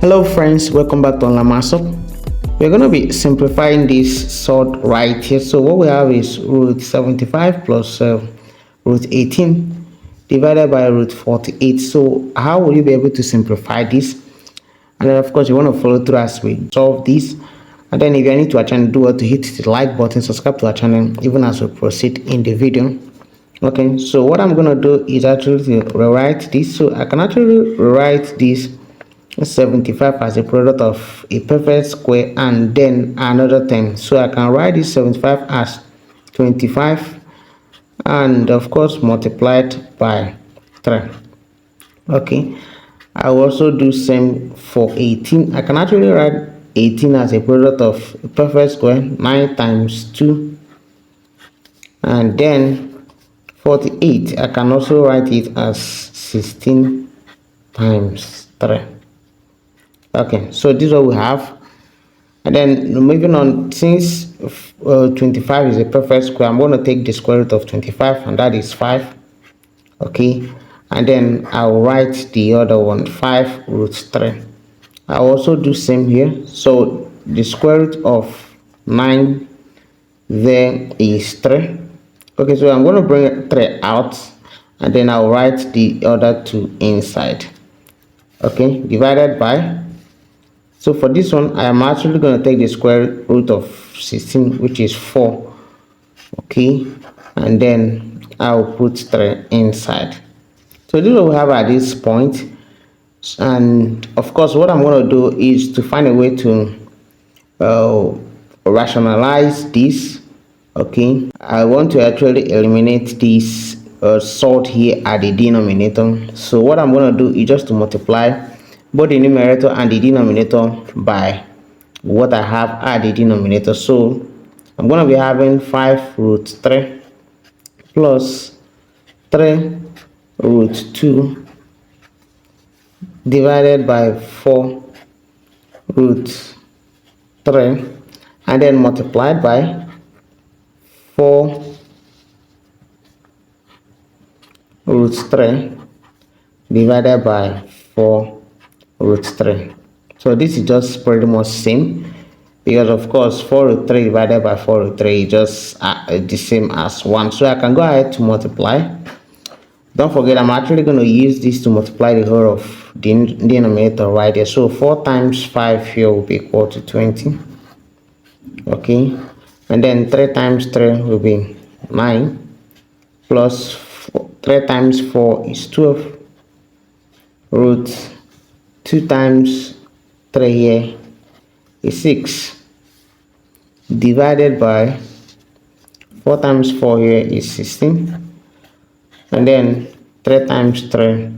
Hello friends, welcome back to Online Maths. We're going to be simplifying this sort right here. So what we have is root 75 plus root 18 divided by root 48. So how will you be able to simplify this? And then of course you want to follow through as we solve this. And then if you're new to our channel, do what to hit the like button, subscribe to our channel even as we proceed in the video. Okay, so what I'm going to do is actually rewrite this. So I can actually rewrite this 75 as a product of a perfect square and then another term. So I can write this 75 as 25 and of course multiplied by 3. Okay, I will also do same for 18. I can actually write 18 as a product of a perfect square, 9 times 2, and then 48 I can also write it as 16 times 3. Okay, so this is what we have. And then moving on, since 25 is a perfect square, I'm going to take the square root of 25 and that is 5. Okay, and then I'll write the other one, 5 root 3. I'll also do same here. So the square root of 9 there is 3. Okay, so I'm going to bring 3 out and then I'll write the other 2 inside. Okay, divided by, so for this one I am actually going to take the square root of 16, which is 4. Okay, and then I'll put 3 inside. So this is what we have at this point. And of course what I'm going to do is to find a way to rationalize this. Okay, I want to actually eliminate this sort here at the denominator. So what I'm going to do is just to multiply both the numerator and the denominator by what I have at the denominator. So I'm going to be having 5 root 3 plus 3 root 2 divided by 4 root 3 and then multiplied by 4 root 3 divided by 4 root 3. So this is just pretty much same, because of course 4 root 3 divided by 4 root 3 is just the same as 1. So I can go ahead to multiply. Don't forget, I'm actually going to use this to multiply the whole of the denominator right here. So 4 times 5 here will be equal to 20. Okay, and then 3 times 3 will be 9 plus 3 times 4 is 12 root 2 times 3 here is 6 divided by 4 times 4 here is 16, and then 3 times 3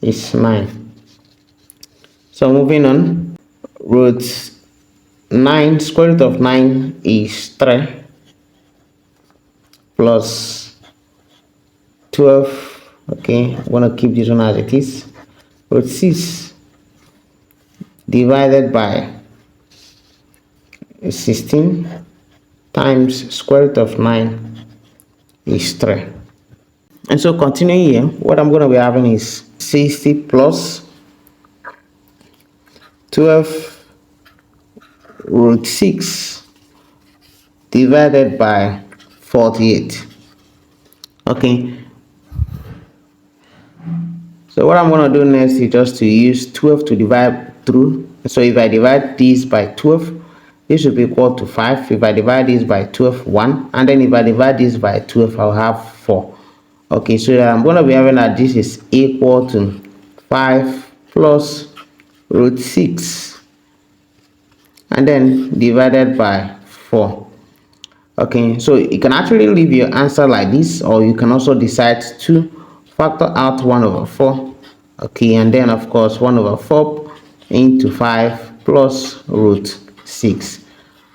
is 9. So moving on, root 9, square root of 9 is 3 plus 12. Okay, I'm going to keep this one as it is. Root 6 divided by 16 times square root of 9 is 3. And so continuing here, what I'm going to be having is 60 plus 12 root 6 divided by 48. Okay, so what I'm going to do next is just to use 12 to divide through. So if I divide this by 12, this should be equal to 5. If I divide this by 12, 1, and then if I divide this by 12, I'll have 4. Okay, so I'm going to be having that this is equal to 5 plus root 6 and then divided by 4. Okay, so you can actually leave your answer like this, or you can also decide to factor out 1 over 4. Okay, and then of course 1 over 4 into 5 plus root 6.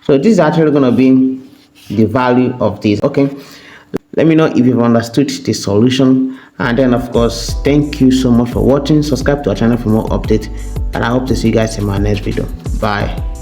So this is actually going to be the value of this. Okay, let me know if you've understood the solution, and then of course thank you so much for watching. Subscribe to our channel for more updates, and I hope to see you guys in my next video. Bye.